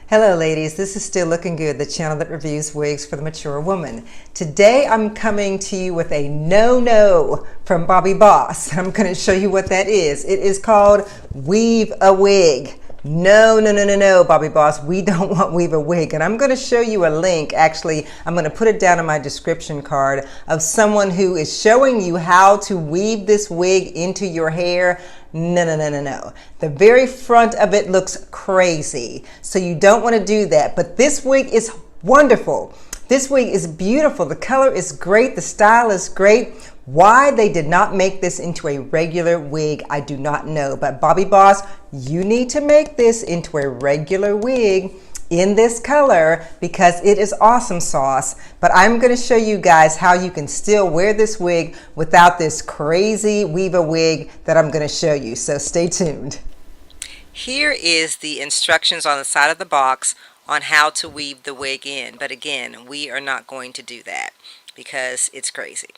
Hello ladies, this is Still Looking Good, the channel that reviews wigs for the mature woman. Today I'm coming to you with a no-no from Bobbi Boss. I'm going to show you what that is. It is called Weave-a-wig. No, Bobbi Boss, we don't want Weave-a-wig. And I'm going to show you a link. Actually, I'm going to put it down in my description card of someone who is showing you how to weave this wig into your hair. No. The very front of it looks crazy. So you don't want to do that. But this wig is wonderful. This wig is beautiful. The color is great. The style is great. Why they did not make this into a regular wig, I do not know. But Bobbi Boss, you need to make this into a regular wig in this color because it is awesome sauce. But I'm going to show you guys how you can still wear this wig without this crazy Weave-a-wig that I'm going to show you. So stay tuned. Here is the instructions on the side of the box on how to weave the wig in. But again, we are not going to do that because it's crazy.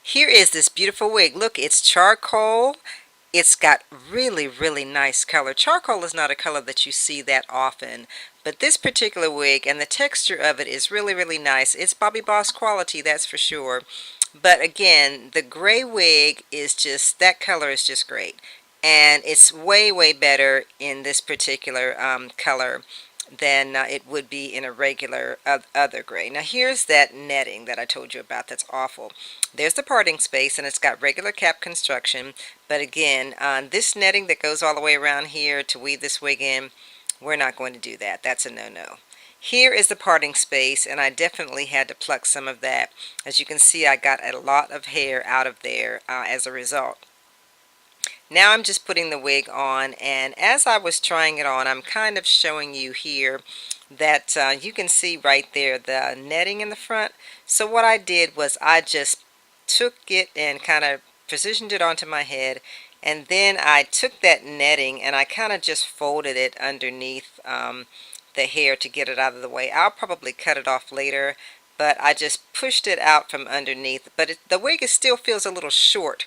Here is this beautiful wig. Look, it's charcoal. It's got really nice color. Charcoal is not a color that you see that often, but this particular wig and the texture of it is really nice. It's Bobbi Boss quality, that's for sure. But again, the gray wig is just, that color is just great. And it's way better in this particular color than it would be in a regular other gray. Now here's that netting that I told you about that's awful. There's the parting space and it's got regular cap construction, but again, this netting that goes all the way around here to weave this wig in, we're not going to do that. That's a no-no. Here is the parting space, and I definitely had to pluck some of that. As you can see, I got a lot of hair out of there as a result. Now I'm just putting the wig on, and as I was trying it on, I'm kind of showing you here that you can see right there the netting in the front. So what I did was I just took it and kind of positioned it onto my head, and then I took that netting and I kind of just folded it underneath the hair to get it out of the way. I'll probably cut it off later, but I just pushed it out from underneath. But the wig still feels a little short.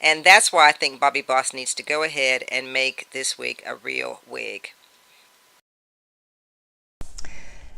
And that's why I think Bobbi Boss needs to go ahead and make this wig a real wig.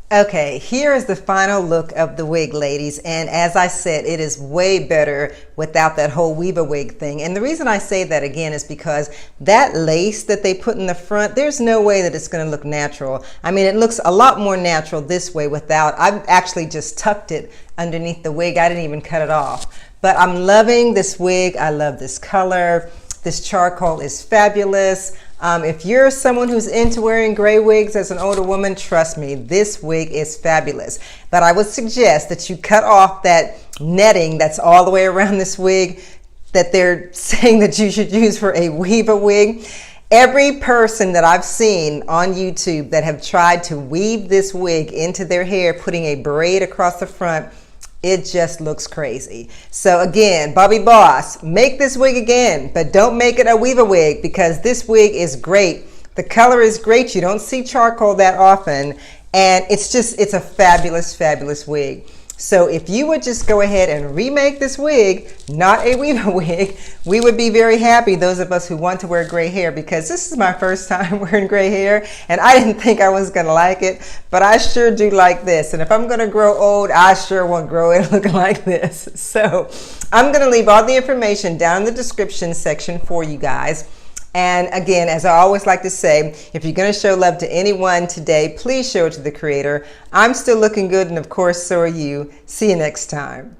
Okay, here is the final look of the wig, ladies. And as I said, it is way better without that whole Weave-a-wig thing. And the reason I say that again is because that lace that they put in the front, there's no way that it's going to look natural. I mean, it looks a lot more natural this way without. I've actually just tucked it underneath the wig. I didn't even cut it off. But I'm loving this wig. I love this color. This charcoal is fabulous. If you're someone who's into wearing gray wigs as an older woman, trust me, this wig is fabulous. But I would suggest that you cut off that netting that's all the way around this wig that they're saying that you should use for a Weave-a-wig. Every person that I've seen on YouTube that have tried to weave this wig into their hair, putting a braid across the front, it just looks crazy. So again, Bobbi Boss, make this wig again, but don't make it a Weave-a-wig because this wig is great. The color is great. You don't see charcoal that often. And it's a fabulous wig. So if you would just go ahead and remake this wig, not a Weave-a-wig, we would be very happy, those of us who want to wear gray hair, because this is my first time wearing gray hair and I didn't think I was going to like it, but I sure do like this. And if I'm going to grow old, I sure won't grow it looking like this. So I'm going to leave all the information down in the description section for you guys. And again, as I always like to say, if you're going to show love to anyone today, please show it to the creator. I'm still looking good, and of course, so are you. See you next time.